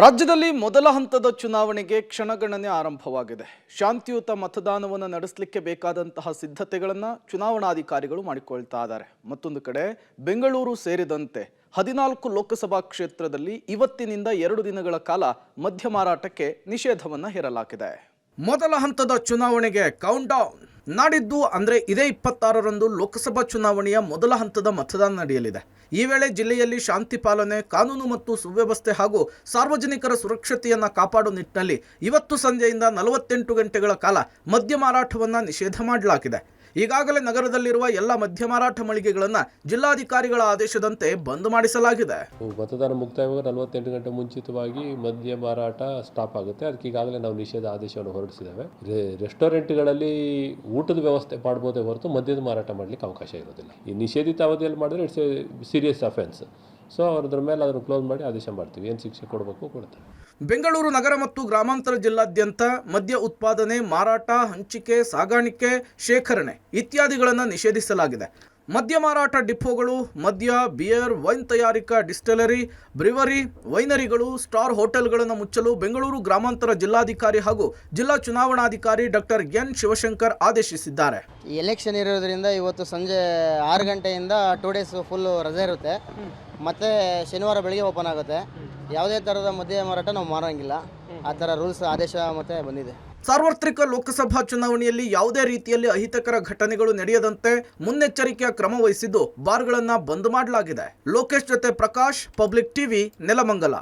ರಾಜ್ಯದಲ್ಲಿ ಮೊದಲ ಹಂತದ ಚುನಾವಣೆಗೆ ಕ್ಷಣಗಣನೆ ಆರಂಭವಾಗಿದೆ. ಶಾಂತಿಯುತ ಮತದಾನವನ್ನು ನಡೆಸಲಿಕ್ಕೆ ಬೇಕಾದಂತಹ ಸಿದ್ಧತೆಗಳನ್ನು ಚುನಾವಣಾಧಿಕಾರಿಗಳು ಮಾಡಿಕೊಳ್ತಾ ಇದ್ದಾರೆ. ಮತ್ತೊಂದು ಕಡೆ ಬೆಂಗಳೂರು ಸೇರಿದಂತೆ 14 ಲೋಕಸಭಾ ಕ್ಷೇತ್ರದಲ್ಲಿ ಇವತ್ತಿನಿಂದ 2 ದಿನಗಳ ಕಾಲ ಮದ್ಯ ಮಾರಾಟಕ್ಕೆ ನಿಷೇಧವನ್ನು ಹೇರಲಾಗಿದೆ. ಮೊದಲ ಹಂತದ ಚುನಾವಣೆಗೆ ಕೌಂಟ್ ಡೌನ್. ನಾಡಿದ್ದು ಅಂದರೆ ಇದೇ 26ರಂದು ಲೋಕಸಭಾ ಚುನಾವಣೆಯ ಮೊದಲ ಹಂತದ ಮತದಾನ ನಡೆಯಲಿದೆ. ಈ ವೇಳೆ ಜಿಲ್ಲೆಯಲ್ಲಿ ಶಾಂತಿ ಪಾಲನೆ, ಕಾನೂನು ಮತ್ತು ಸುವ್ಯವಸ್ಥೆ ಹಾಗೂ ಸಾರ್ವಜನಿಕರ ಸುರಕ್ಷತೆಯನ್ನು ಕಾಪಾಡುವ ನಿಟ್ಟಿನಲ್ಲಿ ಇವತ್ತು ಸಂಜೆಯಿಂದ 48 ಗಂಟೆಗಳ ಕಾಲ ಮದ್ಯ ಮಾರಾಟವನ್ನು ನಿಷೇಧ ಮಾಡಲಾಗಿದೆ. ಈಗಾಗಲೇ ನಗರದಲ್ಲಿರುವ ಎಲ್ಲ ಮದ್ಯ ಮಾರಾಟ ಮಳಿಗೆಗಳನ್ನು ಜಿಲ್ಲಾಧಿಕಾರಿಗಳ ಆದೇಶದಂತೆ ಬಂದ್ ಮಾಡಿಸಲಾಗಿದೆ. ಮತದಾನ ಮುಕ್ತಾಯವಾಗ 48 ಗಂಟೆ ಮುಂಚಿತವಾಗಿ ಮದ್ಯ ಮಾರಾಟ ಸ್ಟಾಪ್ ಆಗುತ್ತೆ. ಅದಕ್ಕೆ ಈಗಾಗಲೇ ನಾವು ನಿಷೇಧ ಆದೇಶವನ್ನು ಹೊರಡಿಸಿದ್ದೇವೆ. ರೆಸ್ಟೋರೆಂಟ್ಗಳಲ್ಲಿ ಊಟದ ವ್ಯವಸ್ಥೆ ಮಾಡಬಹುದೇ ಹೊರತು ಮದ್ಯದ ಮಾರಾಟ ಮಾಡಲಿಕ್ಕೆ ಅವಕಾಶ ಇರೋದಿಲ್ಲ. ಈ ನಿಷೇಧಿತ ಅವಧಿಯಲ್ಲಿ ಮಾಡಿದ್ರೆ it's A serious offence. So ಅದ್ರ ಮೇಲೆ ಅದನ್ನು ಕ್ಲೋಸ್ ಮಾಡಿ ಆದೇಶ ಮಾಡ್ತೀವಿ. ಏನು ಶಿಕ್ಷೆ ಕೊಡಬೇಕು ಕೊಡ್ತೀವಿ. ಬೆಂಗಳೂರು ನಗರ ಮತ್ತು ಗ್ರಾಮಾಂತರ ಜಿಲ್ಲಾದ್ಯಂತ ಮದ್ಯ ಉತ್ಪಾದನೆ, ಮಾರಾಟ, ಹಂಚಿಕೆ, ಸಾಗಾಣಿಕೆ, ಶೇಖರಣೆ ಇತ್ಯಾದಿಗಳನ್ನು ನಿಷೇಧಿಸಲಾಗಿದೆ. ಮದ್ಯ ಮಾರಾಟ ಡಿಪೋಗಳು, ಮದ್ಯ, ಬಿಯರ್, ವೈನ್ ತಯಾರಿಕಾ ಡಿಸ್ಟಿಲರಿ, ಬ್ರಿವರಿ, ವೈನರಿಗಳು, ಸ್ಟಾರ್ ಹೋಟೆಲ್ಗಳನ್ನು ಮುಚ್ಚಲು ಬೆಂಗಳೂರು ಗ್ರಾಮಾಂತರ ಜಿಲ್ಲಾಧಿಕಾರಿ ಹಾಗೂ ಜಿಲ್ಲಾ ಚುನಾವಣಾಧಿಕಾರಿ ಡಾಕ್ಟರ್ ಎನ್ ಶಿವಶಂಕರ್ ಆದೇಶಿಸಿದ್ದಾರೆ. ಈ ಎಲೆಕ್ಷನ್ ಇರೋದ್ರಿಂದ ಇವತ್ತು ಸಂಜೆ 6 ಗಂಟೆಯಿಂದ 2 ಡೇಸ್ ಫುಲ್ ರಜೆ ಇರುತ್ತೆ. ಮತ್ತು ಶನಿವಾರ ಬೆಳಗ್ಗೆ ಓಪನ್ ಆಗುತ್ತೆ. ಯಾವುದೇ ಥರದ ಮದ್ಯ ಮಾರಾಟ ನಾವು ಮಾರೋಂಗಿಲ್ಲ. ಆ ಥರ ರೂಲ್ಸ್ ಆದೇಶ ಮತ್ತೆ ಬಂದಿದೆ. ಸಾರ್ವತ್ರಿಕ ಲೋಕಸಭಾ ಚುನಾವಣೆಯಲ್ಲಿ ಯಾವುದೇ ರೀತಿಯಲ್ಲಿ ಅಹಿತಕರ ಘಟನೆಗಳು ನಡೆಯದಂತೆ ಮುನ್ನೆಚ್ಚರಿಕೆಯ ಕ್ರಮ ವಹಿಸಿದ್ದು ಬಾರ್ಗಳನ್ನು ಬಂದ್ ಮಾಡಲಾಗಿದೆ. ಲೋಕೇಶ್ ಜೊತೆ ಪ್ರಕಾಶ್, ಪಬ್ಲಿಕ್ ಟಿವಿ, ನೆಲಮಂಗಲ.